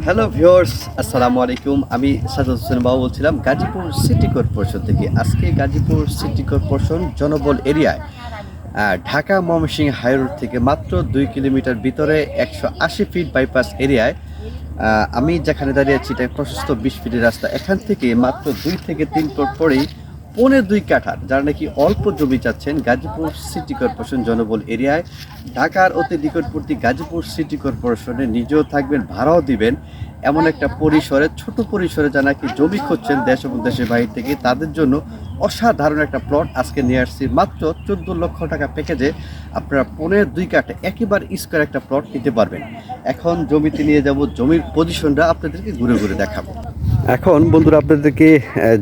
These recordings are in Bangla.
হ্যালো ভিউয়ার্স, আসসালামু আলাইকুম। আমি সাজাদ হোসেন বাবু বলছিলাম গাজীপুর সিটি কর্পোরেশন থেকে। আজকে গাজীপুর সিটি কর্পোরেশন জনবল এরিয়ায় ঢাকা ময়মনসিংহ হাইরোড থেকে মাত্র 2 কিলোমিটার ভিতরে 180 ফিট বাইপাস এরিয়ায় আমি যেখানে দাঁড়িয়ে আছি এটা প্রশস্ত 20 ফিটের রাস্তা। এখান থেকে মাত্র 2 থেকে 3 প্লট পরেই 2.25 কাঠার যারা নাকি অল্প জমি চাচ্ছেন গাজীপুর সিটি কর্পোরেশন জনবল এরিয়ায়, ঢাকার অতি নিকটবর্তী গাজীপুর সিটি কর্পোরেশনে নিজেও থাকবেন, ভাড়াও দিবেন, এমন একটা পরিসরে, ছোট পরিসরে যারা নাকি জমি খুঁজছেন দেশ এবং দেশের বাইরে থেকে, তাদের জন্য অসাধারণ একটা প্লট আজকে নিয়ে আসছি। মাত্র 14 লক্ষ টাকা প্যাকেজে আপনারা 2.25 কাঠা একেবারে স্কোয়ার একটা প্লট নিতে পারবেন। এখন জমিতে নিয়ে যাব, জমির পজিশনটা আপনাদেরকে ঘুরে ঘুরে দেখাবো। এখন বন্ধুরা আপনাদেরকে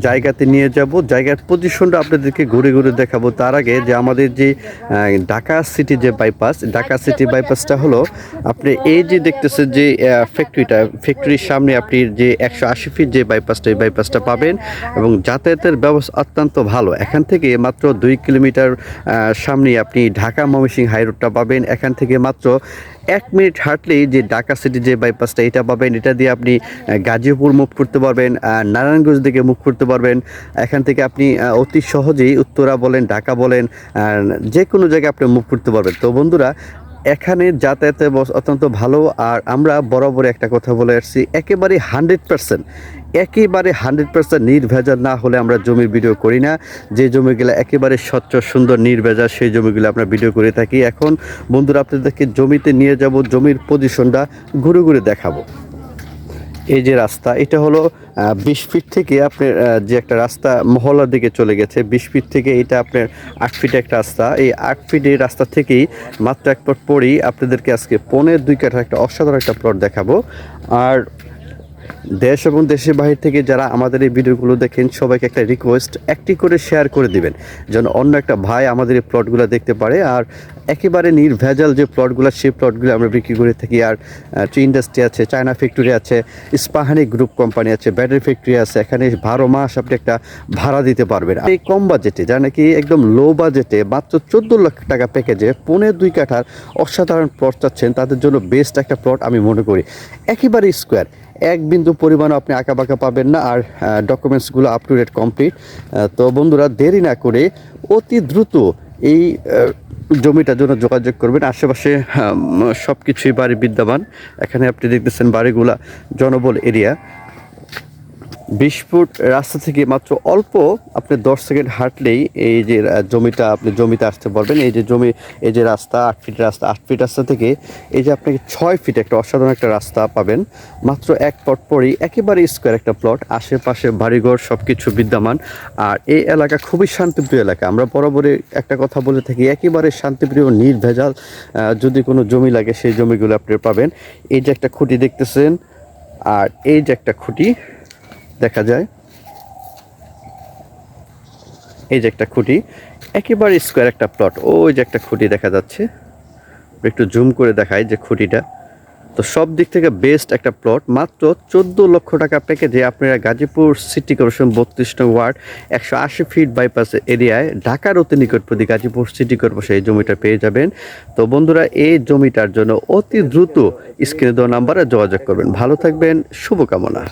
জায়গাতে নিয়ে যাব, জায়গার পজিশনটা আপনাদেরকে ঘুরে ঘুরে দেখাবো। তার আগে যে আমাদের যে ঢাকা সিটি যে বাইপাস, ঢাকা সিটি বাইপাসটা হলো আপনি এই যে দেখতেছেন যে ফ্যাক্টরির সামনে আপনি যে 180 ফিট যে বাইপাসটা, এই বাইপাসটা পাবেন এবং যাতায়াতের ব্যবস্থা অত্যন্ত ভালো। এখান থেকে মাত্র 2 কিলোমিটার সামনে আপনি ঢাকা ময়মনসিংহ হাইরোডটা পাবেন। এখান থেকে মাত্র 1 মিনিট হাঁটলেই যে ঢাকা সিটি যে বাইপাসটা এটা পাবেন। এটা দিয়ে আপনি গাজীপুর মুভ করতে পারবেন, নারায়ণগঞ্জ দিকে মুভ করতে পারবেন। এখান থেকে আপনি অতি সহজেই উত্তরা বলেন, ঢাকা বলেন, যে কোনো জায়গায় আপনি মুভ করতে পারবেন। তো বন্ধুরা এখানে যাতায়াতের অত্যন্ত ভালো। আর আমরা বরাবর একটা কথা বলে আসছি, একেবারে 100% নির্ভেজাল না হলে আমরা জমির ভিডিও করি না। যে জমিগুলো একেবারে স্বচ্ছ সুন্দর নির্ভেজাল সেই জমিগুলো আমরা ভিডিও করে থাকি। এখন বন্ধুরা আপনাদেরকে জমিতে নিয়ে যাব, জমির পজিশনটা ঘুরে ঘুরে দেখাবো। এই যে রাস্তা, এটা হলো 20 ফিট থেকে আপনার যে একটা রাস্তা মহল্লার দিকে চলে গেছে। 20 ফিট থেকে এটা আপনার 8 ফিট একটা রাস্তা। এই 8 ফিট এই রাস্তা থেকেই মাত্র এক প্লট পরেই আপনাদেরকে আজকে 2.25 কাঠার একটা অসাধারণ একটা প্লট দেখাবো। আর দেশ এবং দেশের বাহির থেকে যারা আমাদের এই ভিডিওগুলো দেখেন সবাইকে একটা রিকোয়েস্ট, একটি করে শেয়ার করে দিবেন যেন অন্য একটা ভাই আমাদের এই প্লটগুলো দেখতে পারে। আর একেবারে নির্ভেজাল যে প্লটগুলো, সেই প্লটগুলো আমরা বিক্রি করে থাকি। আর ট্রি ইন্ডাস্ট্রি আছে, চায়না ফ্যাক্টরি আছে, ইস্পাহানি গ্রুপ কোম্পানি আছে, ব্যাটারি ফ্যাক্টরি আছে। এখানে 12 মাস আপনি একটা ভাড়া দিতে পারবেন। এই কম বাজেটে, যারা নাকি একদম লো বাজেটে মাত্র 14 লক্ষ টাকা প্যাকেজে 2.25 কাঠার অসাধারণ প্লট চাচ্ছেন, তাদের জন্য বেস্ট একটা প্লট আমি মনে করি। একেবারে স্কোয়ার, এক বিন্দু পরিমাণও আপনি আঁকাবাঁকা পাবেন না। আর ডকুমেন্টসগুলো আপ টু ডেট কমপ্লিট। তো বন্ধুরা দেরি না করে অতি দ্রুত এই জমিটার জন্য যোগাযোগ করবেন। আশেপাশে সব কিছুই বাড়ি বিদ্যমান। এখানে আপনি দেখতেছেন বাড়িগুলা জনবল এরিয়া। 20 ফুট রাস্তা থেকে মাত্র অল্প আপনি 10 সেকেন্ড হাঁটলেই এই যে জমিটা, আপনি জমিতে আসতে পারবেন। এই যে জমি, এই যে রাস্তা 8 ফিট রাস্তা, 8 ফিট রাস্তা থেকে এই যে আপনাকে 6 ফিট একটা অসাধারণ একটা রাস্তা পাবেন। মাত্র এক প্লট পরেই একেবারে স্কোয়ার একটা প্লট, আশেপাশে বাড়িঘর সব কিছু বিদ্যমান। আর এই এলাকা খুবই শান্তিপ্রিয় এলাকা। আমরা বরাবরই একটা কথা বলে থাকি, একেবারে শান্তিপ্রিয় নির্ভেজাল যদি কোনো জমি লাগে সেই জমিগুলো আপনি পাবেন। এই যে একটা খুঁটি দেখতেছেন, আর এই যে একটা খুঁটি দেখা যায়, এই যে একটা খুঁটি, একেবারে স্কোয়ার একটা প্লট। ওই যে একটা খুঁটি দেখা যাচ্ছে, একটু জুম করে দেখায় যে খুঁটিটা। তো সব দিক থেকে বেস্ট একটা প্লট। মাত্র 14 লক্ষ টাকা প্যাকেজে আপনারা গাজীপুর সিটি কর্পোরেশন 32 নং ওয়ার্ড 180 ফিট বাইপাস এরিয়ায় ঢাকার অতি নিকটবর্তী গাজীপুর সিটি কর্পোরেশন এই জমিটা পেয়ে যাবেন। তো বন্ধুরা এই জমিটার জন্য অতি দ্রুত স্ক্রিনে দেওয়া নাম্বারে যোগাযোগ করবেন। ভালো থাকবেন, শুভকামনা।